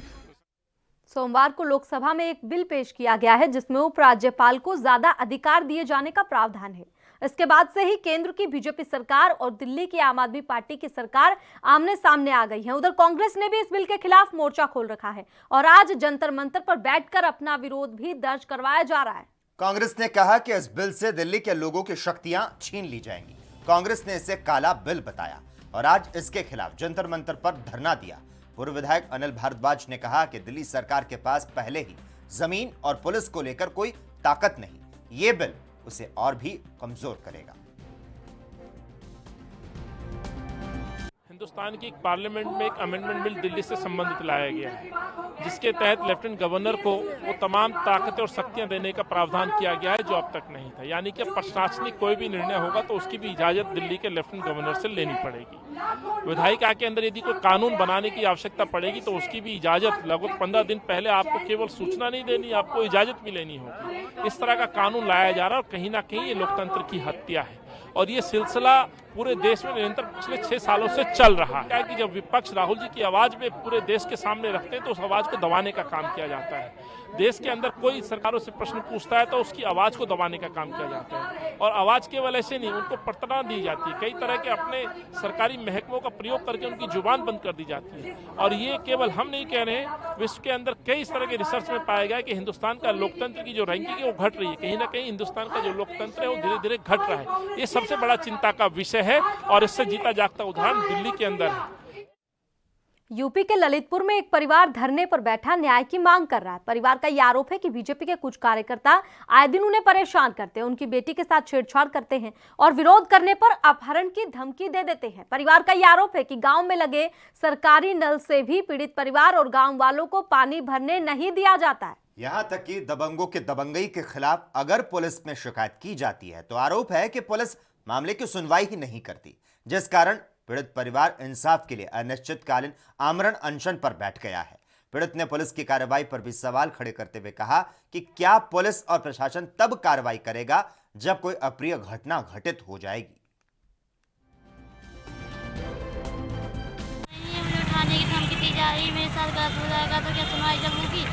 सोमवार को लोकसभा में एक बिल पेश किया गया है जिसमें उपराज्यपाल को ज्यादा अधिकार दिए जाने का प्रावधान है। इसके बाद से ही केंद्र की बीजेपी सरकार और दिल्ली की आम आदमी पार्टी की सरकार आमने सामने आ गई है। उधर कांग्रेस ने भी इस बिल के खिलाफ मोर्चा खोल रखा है और आज जंतर मंतर पर बैठकर अपना विरोध भी दर्ज करवाया जा रहा है। कांग्रेस ने कहा कि इस बिल से दिल्ली के लोगों की शक्तियां छीन ली जाएंगी। कांग्रेस ने इसे काला बिल बताया और आज इसके खिलाफ जंतर मंतर पर धरना दिया। पूर्व विधायक अनिल भारद्वाज ने कहा कि दिल्ली सरकार के पास पहले ही जमीन और पुलिस को लेकर कोई ताकत नहीं, ये बिल उसे और भी कमजोर करेगा। हिंदुस्तान की एक पार्लियामेंट में एक अमेंडमेंट बिल दिल्ली से संबंधित लाया गया है, जिसके तहत लेफ्टिनेंट गवर्नर को वो तमाम ताकतें और शक्तियां देने का प्रावधान किया गया है जो अब तक नहीं था। यानी कि प्रशासनिक कोई भी निर्णय होगा तो उसकी भी इजाजत दिल्ली के लेफ्टिनेंट गवर्नर से लेनी पड़ेगी। विधायिका के अंदर यदि कोई कानून बनाने की आवश्यकता पड़ेगी तो उसकी भी इजाजत लगभग 15 दिन पहले आपको केवल सूचना नहीं देनी, आपको इजाजत भी लेनी होगी। इस तरह का कानून लाया जा रहा है और कहीं ना कहीं ये लोकतंत्र की हत्या है और ये सिलसिला पूरे देश में निरंतर पिछले 6 सालों से चल रहा है कि जब विपक्ष राहुल जी की आवाज में पूरे देश के सामने रखते हैं तो उस आवाज को दबाने का काम किया जाता है। देश के अंदर कोई सरकारों से प्रश्न पूछता है तो उसकी आवाज को दबाने का काम किया जाता है और आवाज केवल ऐसे नहीं, उनको प्रताड़ना दी जाती है। कई तरह के अपने सरकारी महकमों का प्रयोग करके उनकी जुबान बंद कर दी जाती है और ये केवल हम नहीं कह रहे हैं, विश्व के अंदर कई इस तरह के रिसर्च में पाया गया कि हिंदुस्तान का लोकतंत्र की जो रैंकिंग है वो घट रही है। कहीं ना कहीं हिंदुस्तान का जो लोकतंत्र है वो धीरे धीरे घट रहा है। ये सबसे बड़ा चिंता का विषय है और इससे जीता जागता उदाहरण दिल्ली के अंदर है। यूपी के ललितपुर में एक परिवार धरने पर बैठा न्याय की मांग कर रहा है। परिवार का यह आरोप है कि बीजेपी के कुछ कार्यकर्ता आए दिन उन्हें परेशान करते हैं, उनकी बेटी के साथ छेड़छाड़ करते हैं और विरोध करने पर अपहरण की धमकी दे देते हैं। परिवार का यह आरोप है कि गांव में लगे सरकारी नल से भी पीड़ित परिवार और गांव वालों को पानी भरने नहीं दिया जाता है। यहां तक कि दबंगों के दबंगई के खिलाफ अगर पुलिस में शिकायत की जाती है तो आरोप है कि पुलिस मामले की सुनवाई ही नहीं करती, जिस कारण पीड़ित परिवार इंसाफ के लिए अनिश्चितकालीन आमरण अनशन पर बैठ गया है। पीड़ित ने पुलिस की कार्रवाई पर भी सवाल खड़े करते हुए कहा कि क्या पुलिस और प्रशासन तब कार्रवाई करेगा जब कोई अप्रिय घटना घटित हो जाएगी। थाने की धमकी दी जा रही, मेरे साथ गलत हो जाएगा तो क्या सुनवाई जब होगी?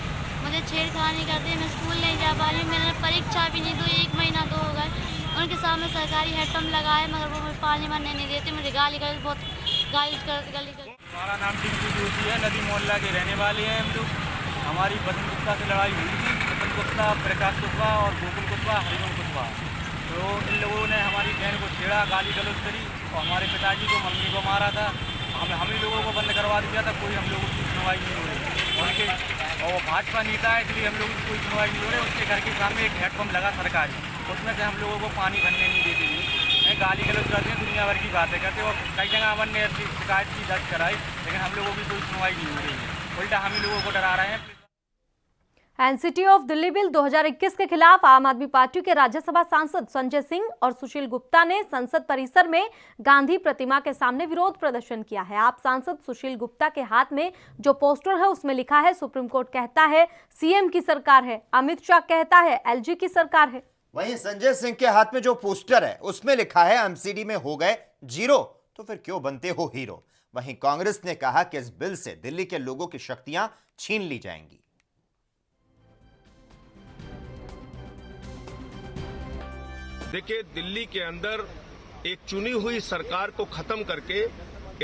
मुझे छेड़खानी करते हैं, मैं स्कूल नहीं जा पा रही हूँ, मैंने परीक्षा भी नहीं दी, 1 महीना तो हो गए। उनके सामने सरकारी हेडपम्प लगाए मगर वो मुझे पानी भरने नहीं देते, मुझे गाली बहुत गाली कर। हमारा नाम टिंकू जोशी है, नदी मोहल्ला के रहने वाले हैं हम लोग। हमारी बसंत गुप्ता से लड़ाई हुई थी, बसंत गुप्ता, प्रकाश कुशवाहा और गोकुल कुशवाहा, हरिओम कुशवाहा। तो इन लोगों ने हमारी बहन को छेड़ा, गाली गलौज करी और हमारे पिताजी को, मम्मी को मारा था। हम ही लोगों को बंद करवा दिया था, कोई हम लोगों की सुनवाई नहीं हो रही। उनके और वो भाजपा नेता है इसलिए हम लोगों की कोई सुनवाई नहीं हो रही। उसके घर के सामने एक हेडपम्प लगा सरकारी, उसमें से हम लोगों को पानी भरने नहीं देते हैं, गाली गलौज करते हैं, दुनिया भर की बातें करते हैं और कई जगह हमने ने शिकायत की, दर्ज कराई, लेकिन हम लोगों की कोई सुनवाई नहीं हो रही है। उल्टा हम ही लोगों को डरा रहे हैं। एनसीटी ऑफ दिल्ली बिल 2021 के खिलाफ आम आदमी पार्टी के राज्यसभा सांसद संजय सिंह और सुशील गुप्ता ने संसद परिसर में गांधी प्रतिमा के सामने विरोध प्रदर्शन किया है। आप सांसद सुशील गुप्ता के हाथ में जो पोस्टर है उसमें लिखा है, सुप्रीम कोर्ट कहता है सीएम की सरकार है, अमित शाह कहता है एलजी की सरकार है। वहीं संजय सिंह के हाथ में जो पोस्टर है उसमें लिखा है एमसीडी में हो गए जीरो, तो फिर क्यों बनते हो हीरो। वहीं कांग्रेस ने कहा कि इस बिल से दिल्ली के लोगों की शक्तियां छीन ली जाएंगी। देखिए, दिल्ली के अंदर एक चुनी हुई सरकार को खत्म करके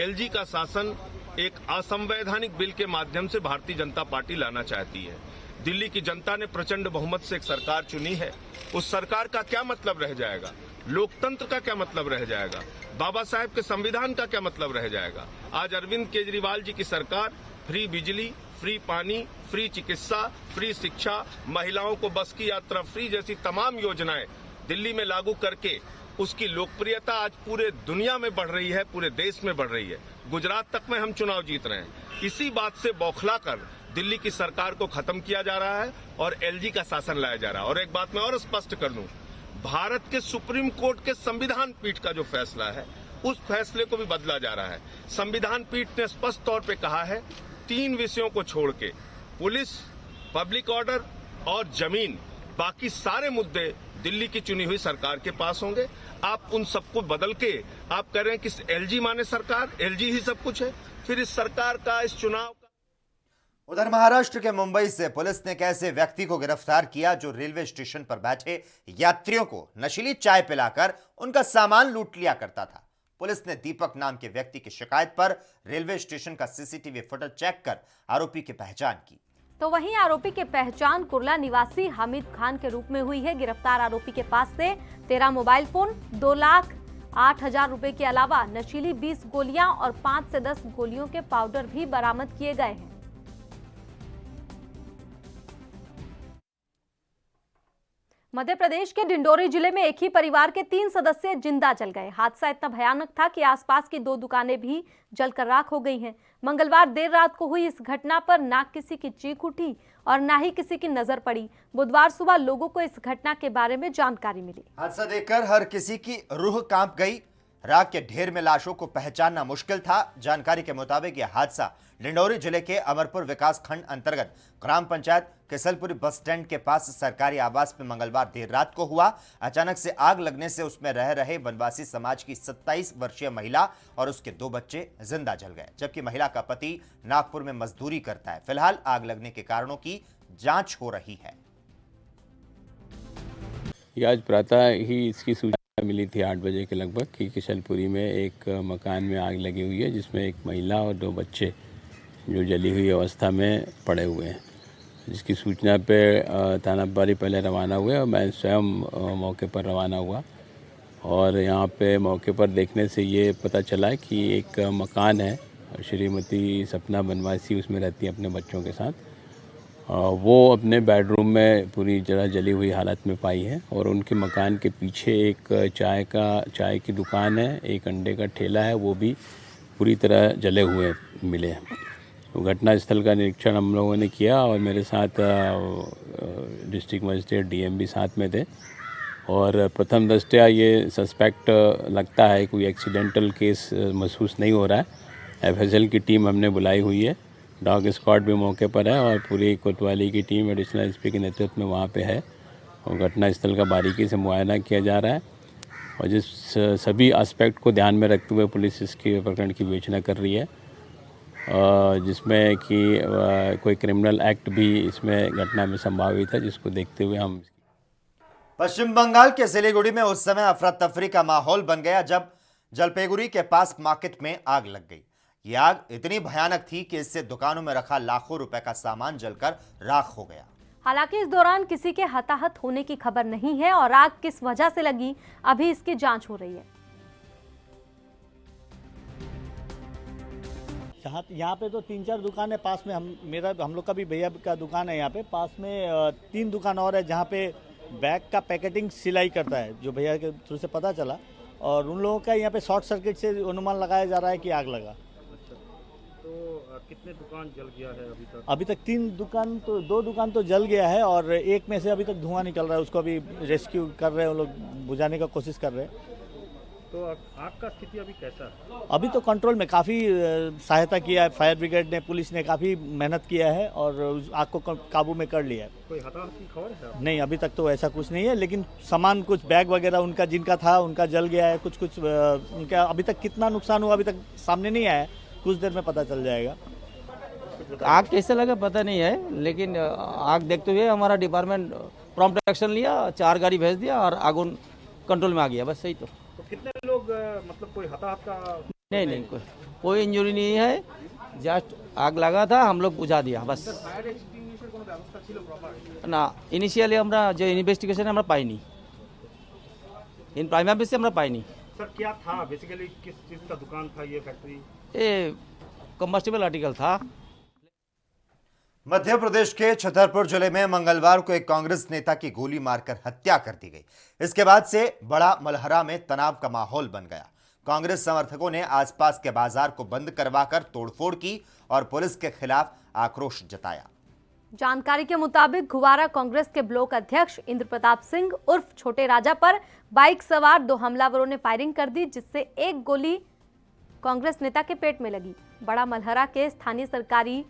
एलजी का शासन एक असंवैधानिक बिल के माध्यम से भारतीय जनता पार्टी लाना चाहती है। दिल्ली की जनता ने प्रचंड बहुमत से एक सरकार चुनी है। उस सरकार का क्या मतलब रह जाएगा? लोकतंत्र का क्या मतलब रह जाएगा? बाबा साहेब के संविधान का क्या मतलब रह जाएगा? आज अरविंद केजरीवाल जी की सरकार फ्री बिजली, फ्री पानी, फ्री चिकित्सा, फ्री शिक्षा, महिलाओं को बस की यात्रा फ्री जैसी तमाम योजनाएं दिल्ली में लागू करके उसकी लोकप्रियता आज पूरे दुनिया में बढ़ रही है, पूरे देश में बढ़ रही है। गुजरात तक में हम चुनाव जीत रहे हैं। इसी बात से बौखला कर दिल्ली की सरकार को खत्म किया जा रहा है और एलजी का शासन लाया जा रहा है। और एक बात मैं और स्पष्ट कर दूं, भारत के सुप्रीम कोर्ट के संविधान पीठ का जो फैसला है उस फैसले को भी बदला जा रहा है। संविधान पीठ ने स्पष्ट तौर पे कहा है 3 विषयों को छोड़ के पुलिस, पब्लिक ऑर्डर और जमीन, बाकी सारे मुद्दे दिल्ली की चुनी हुई सरकार के पास होंगे। आप उन सबको बदल के आप कह रहे हैं कि एलजी माने सरकार, एलजी ही सब कुछ है। फिर इस सरकार का, इस चुनाव का। उधर महाराष्ट्र के मुंबई से पुलिस ने एक ऐसे व्यक्ति को गिरफ्तार किया जो रेलवे स्टेशन पर बैठे यात्रियों को नशीली चाय पिलाकर उनका सामान लूट लिया करता था। पुलिस ने दीपक नाम के व्यक्ति की शिकायत पर रेलवे स्टेशन का सीसीटीवी फुटेज चेक कर आरोपी की पहचान की। तो वहीं आरोपी की पहचान कुर्ला निवासी हामिद खान के रूप में हुई है। गिरफ्तार आरोपी के पास से 13 मोबाइल फोन, 2,08,000 रुपए के अलावा नशीली 20 गोलियां और 5 से 10 गोलियों के पाउडर भी बरामद किए गए हैं। मध्य प्रदेश के डिंडोरी जिले में एक ही परिवार के 3 सदस्य जिंदा जल गए। हादसा इतना भयानक था कि आसपास की 2 दुकानें भी जलकर राख हो गई हैं। मंगलवार देर रात को हुई इस घटना पर ना किसी की चीख उठी और ना ही किसी की नजर पड़ी। बुधवार सुबह लोगों को इस घटना के बारे में जानकारी मिली। हादसा देखकर हर किसी की रूह कांप गई। राख के ढेर में लाशों को पहचानना मुश्किल था। जानकारी के मुताबिक यह हादसा डिंडोरी जिले के अमरपुर विकास खंड अंतर्गत ग्राम पंचायत किसलपुरी बस स्टैंड के पास सरकारी आवास में मंगलवार देर रात को हुआ। अचानक से आग लगने से उसमें रह रहे वनवासी समाज की 27 वर्षीय महिला और उसके 2 बच्चे जिंदा जल गए, जबकि महिला का पति नागपुर में मजदूरी करता है। फिलहाल आग लगने के कारणों की जांच हो रही है। आज प्रातः ही इसकी सूचना मिली थी 8 बजे के लगभग कि किशलपुरी में एक मकान में आग लगी हुई है, जिसमें एक महिला और 2 बच्चे जो जली हुई अवस्था में पड़े हुए हैं। जिसकी सूचना पे थाना प्रभारी पहले रवाना हुए और मैं स्वयं मौके पर रवाना हुआ और यहाँ पे मौके पर देखने से ये पता चला कि एक मकान है, श्रीमती सपना बनवासी उसमें रहती है अपने बच्चों के साथ। वो अपने बेडरूम में पूरी तरह जली हुई हालत में पाई है और उनके मकान के पीछे एक चाय की दुकान है, एक अंडे का ठेला है, वो भी पूरी तरह जले हुए मिले हैं। तो घटनास्थल का निरीक्षण हम लोगों ने किया और मेरे साथ डिस्ट्रिक्ट मजिस्ट्रेट डीएम भी साथ में थे और प्रथम दृष्टया ये सस्पेक्ट लगता है, कोई एक्सीडेंटल केस महसूस नहीं हो रहा है। एफएसएल की टीम हमने बुलाई हुई है, डॉग स्क्वाड भी मौके पर है और पूरी कोतवाली की टीम एडिशनल एसपी के नेतृत्व में वहाँ पे है और घटनास्थल का बारीकी से मुआयना किया जा रहा है और जिस सभी एस्पेक्ट को ध्यान में रखते हुए पुलिस इसके प्रकरण की विवेचना कर रही है, जिसमें कि कोई क्रिमिनल एक्ट भी इसमें घटना में संभावित है, जिसको देखते हुए हम। पश्चिम बंगाल के सिलीगुड़ी में उस समय अफरा तफरी का माहौल बन गया जब जलपेगुड़ी के पास मार्केट में आग लग गई। ये आग इतनी भयानक थी कि इससे दुकानों में रखा लाखों रुपए का सामान जलकर राख हो गया। हालांकि इस दौरान किसी के हताहत होने की खबर नहीं है और आग किस वजह से लगी अभी इसकी जांच हो रही है। यहाँ पे तो 3-4 दुकान है पास में। हम लोग का भी भैया का दुकान है यहाँ पे पास में। 3 दुकान और है जहाँ पे बैग का पैकेटिंग सिलाई करता है, जो भैया के थ्रू से पता चला। और उन लोगों का यहाँ पे शॉर्ट सर्किट से अनुमान लगाया जा रहा है कि आग लगा। तो कितने दुकान जल गया है अभी तक? अभी तक 2 दुकान तो जल गया है और एक में से अभी तक धुआं निकल रहा है, उसको अभी रेस्क्यू कर रहे हैं, वो लोग बुझाने का कोशिश कर रहे हैं। तो आग का स्थिति अभी कैसा है? अभी तो कंट्रोल में काफ़ी सहायता किया है, फायर ब्रिगेड ने, पुलिस ने काफ़ी मेहनत किया है और उस आग को काबू में कर लिया है। कोई हताहत की खबर है? नहीं, अभी तक तो ऐसा कुछ नहीं है, लेकिन सामान कुछ बैग वगैरह उनका जिनका था उनका जल गया है, कुछ उनका अभी तक कितना नुकसान हुआ अभी तक सामने नहीं आया है, कुछ देर में पता चल जाएगा। आग कैसे लगा पता नहीं है, लेकिन आग देखते हुए हमारा डिपार्टमेंट प्रॉम्प्ट एक्शन लिया, 4 गाड़ी भेज दिया और आग कंट्रोल में आ गया, बस सही। तो कितने लोग मतलब कोई हताहत का? नहीं, कोई इंजरी नहीं है, जस्ट आग लगा था, हम लोग बुझा दिया बस ना। इनिशियली আমরা जो इन्वेस्टिगेशन আমরা पाइनी, इन प्राइमरी बेस से আমরা पाइनी। सर क्या था बेसिकली, किस चीज का दुकान था ये फैक्ट्री? ये कम्बस्टिबल आर्टिकल था। मध्य प्रदेश के छतरपुर जिले में मंगलवार को एक कांग्रेस नेता की गोली मारकर हत्या कर दी गई। इसके बाद से बड़ा मलहरा में तनाव का माहौल बन गया। कांग्रेस समर्थकों ने आसपास के बाजार को बंद करवाकर तोड़फोड़ की और पुलिस के खिलाफ आक्रोश जताया। जानकारी के मुताबिक घुवारा कांग्रेस के ब्लॉक अध्यक्ष इंद्र प्रताप सिंह उर्फ छोटे राजा पर बाइक सवार 2 हमलावरों ने फायरिंग कर दी, जिससे एक गोली कांग्रेस नेता के पेट में लगी। बड़ा मलहरा के स्थानीय सरकारी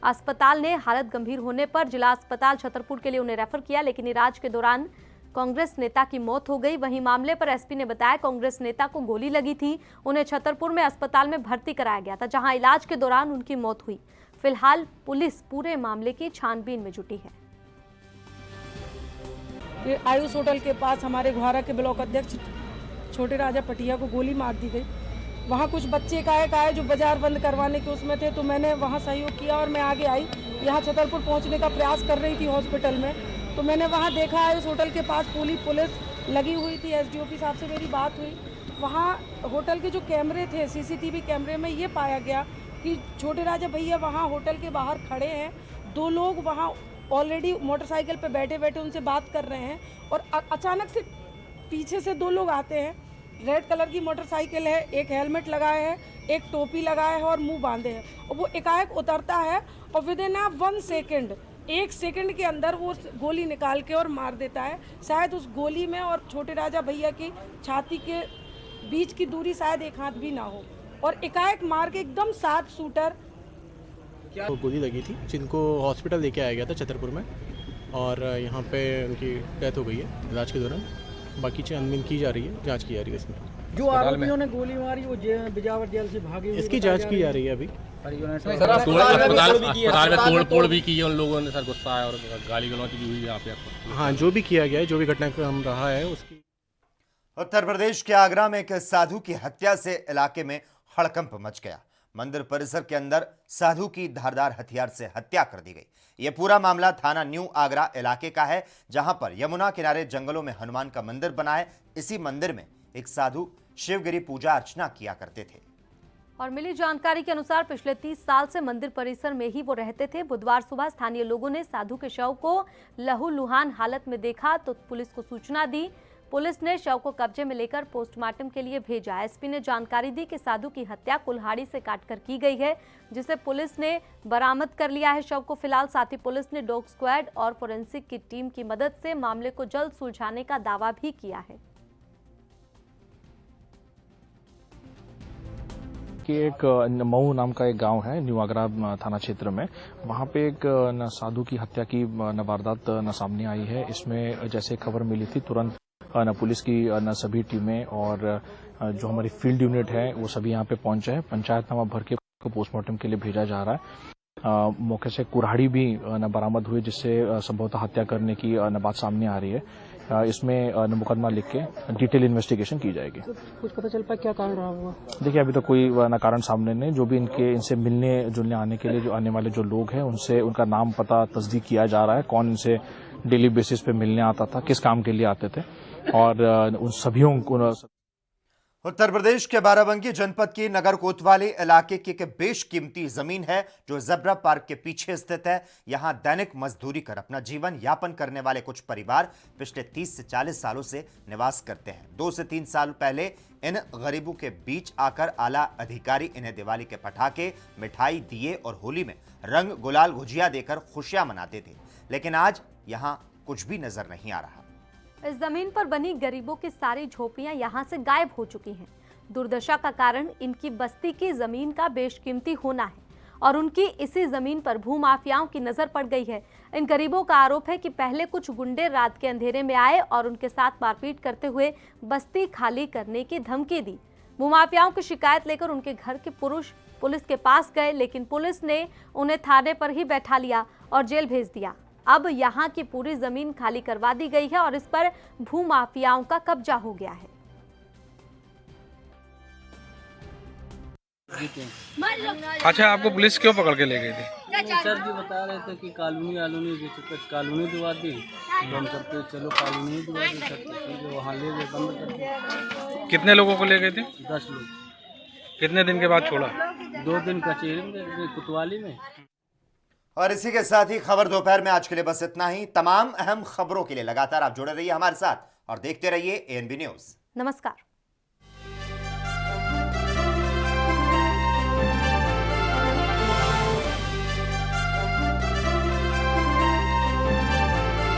अस्पताल ने हालत गंभीर होने पर जिला अस्पताल छतरपुर के लिए उन्हें रेफर किया, लेकिन इलाज के दौरान कांग्रेस नेता की मौत हो गई। वहीं मामले पर एसपी ने बताया कांग्रेस नेता को गोली लगी थी, उन्हें छतरपुर में अस्पताल में भर्ती कराया गया था, जहां इलाज के दौरान उनकी मौत हुई। फिलहाल पुलिस पूरे मामले की छानबीन में जुटी है। आयुष होटल के पास हमारे घुवारा के ब्लॉक अध्यक्ष छोटे राजा पटिया को गोली मार दी गई। वहाँ कुछ बच्चे आए जो बाजार बंद करवाने के उसमें थे, तो मैंने वहाँ सहयोग किया और मैं आगे आई। यहाँ छतरपुर पहुँचने का प्रयास कर रही थी हॉस्पिटल में, तो मैंने वहाँ देखा है उस होटल के पास पूरी पुलिस लगी हुई थी। एसडीओपी साहब से मेरी बात हुई। वहाँ होटल के जो कैमरे थे, सीसीटीवी कैमरे में ये पाया गया कि छोटे राजा भैया वहाँ होटल के बाहर खड़े हैं, 2 लोग वहाँ ऑलरेडी मोटरसाइकिल पे बैठे बैठे उनसे बात कर रहे हैं और अचानक से पीछे से 2 लोग आते हैं। रेड कलर की मोटरसाइकिल है, एक हेलमेट लगाए है, एक टोपी लगाए है और मुंह बांधे है, और वो एकाएक उतरता है और विदिन 1 सेकेंड, 1 सेकेंड के अंदर वो गोली निकाल के और मार देता है। शायद उस गोली में और छोटे राजा भैया की छाती के बीच की दूरी शायद 1 हाथ भी ना हो, और एकाएक मार के एकदम 7 शूटर। क्या गोली लगी थी, जिनको हॉस्पिटल लेके आया गया था छतरपुर में, और यहाँ पे उनकी डेथ हो गई है इलाज के दौरान। बाकी छानबीन की जा रही है, जांच की जा रही है। इसमें जो आरोपियों ने गोली मारी वो बिजावर जेल से भागे, इसकी जांच की जा रही है अभी। अस्पताल में तोड़-फोड़ भी की है उन लोगों ने, सर गुस्सा है और गाली गलौज भी हुई यहाँ पे। हाँ, जो भी किया गया है, जो भी घटनाक्रम रहा है उसकी। उत्तर प्रदेश के आगरा में एक साधु की हत्या से इलाके में हड़कंप मच गया। मंदिर परिसर के अंदर साधु की धारदार हथियार से हत्या कर दी गई। यह पूरा मामला थाना न्यू आगरा इलाके का है, जहां पर यमुना किनारे जंगलों में हनुमान का मंदिर बना है। इसी मंदिर में एक साधु शिवगिरी पूजा अर्चना किया करते थे। और मिली जानकारी के अनुसार पिछले 30 साल से मंदिर परिसर में ही वो रहते थे। बुधवार सुबह स्थानीय लोगों ने साधु के शव को लहूलुहान हालत में देखा तो पुलिस को सूचना दी। पुलिस ने शव को कब्जे में लेकर पोस्टमार्टम के लिए भेजा। एसपी ने जानकारी दी कि साधु की हत्या कुल्हाड़ी से काटकर की गई है, जिसे पुलिस ने बरामद कर लिया है शव को। फिलहाल साथ ही पुलिस ने डॉग स्क्वाड और फोरेंसिक की टीम की मदद से मामले को जल्द सुलझाने का दावा भी किया है। कि एक मऊ नाम का एक गांव है न्यू आगरा थाना क्षेत्र में, वहां पे एक साधु की हत्या की वारदात सामने आई है। इसमें जैसे खबर मिली थी तुरंत पुलिस की सभी टीमें और जो हमारी फील्ड यूनिट है वो सभी यहाँ पे पहुंचे हैं। पंचायतनामा भर के पोस्टमार्टम के लिए भेजा जा रहा है। मौके से कुल्हाड़ी भी बरामद हुई, जिससे संभवतः हत्या करने की बात सामने आ रही है। इसमें मुकदमा लिख के डिटेल इन्वेस्टिगेशन की जाएगी। कुछ पता चल पाया क्या कारण रहा होगा? देखिए, अभी तो कोई कारण सामने नहीं। जो भी इनसे मिलने जुलने आने के लिए जो आने वाले जो लोग हैं उनसे उनका नाम पता तस्दीक किया जा रहा है, कौन इनसे डेली बेसिस पे मिलने आता था, किस काम के लिए आते थे, और उन सभीयों को। उत्तर प्रदेश के बाराबंकी जनपद की नगर कोतवाली इलाके की एक बेशकीमती जमीन है जो ज़ेब्रा पार्क के पीछे स्थित है। यहां दैनिक मजदूरी कर अपना जीवन यापन करने वाले कुछ परिवार पिछले 30 से 40 सालों से निवास करते हैं। 2 से 3 साल पहले इन गरीबों के बीच आकर आला अधिकारी इन्हें दिवाली के पटाखे, मिठाई, दिए और होली में रंग गुलाल गुजिया देकर खुशियां मनाते थे, लेकिन आज यहां कुछ भी नजर नहीं आ रहा। इस जमीन पर बनी गरीबों की सारी झोपड़ियां यहां से गायब हो चुकी हैं। दुर्दशा का कारण इनकी बस्ती की जमीन का बेशकीमती होना है और उनकी इसी जमीन पर भूमाफियाओं की नजर पड़ गई है। इन गरीबों का आरोप है कि पहले कुछ गुंडे रात के अंधेरे में आए और उनके साथ मारपीट करते हुए बस्ती खाली करने की धमकी दी। भूमाफियाओं की शिकायत लेकर उनके घर के पुरुष पुलिस के पास गए, लेकिन पुलिस ने उन्हें थाने पर ही बैठा लिया और जेल भेज दिया। अब यहाँ की पूरी जमीन खाली करवा दी गई है और इस पर भूमाफियाओं का कब्जा हो गया है। अच्छा, आपको पुलिस क्यों पकड़ के ले गई थी? सर जी बता रहे थे कि कॉलोनी दिवा दी, तो हम सबके चलो कॉलोनी दिवा दी सर, ठीक है वहाँ ले गए, बंद कर दिया। कितने लोगों को ले गए थे? 10 लोग। कितने दिन के बाद छोड़ा? 2 दिन कचहरी में, कोतवाली में। और इसी के साथ ही खबर दोपहर में आज के लिए बस इतना ही। तमाम अहम खबरों के लिए लगातार आप जुड़े रहिए हमारे साथ और देखते रहिए ANB न्यूज। नमस्कार।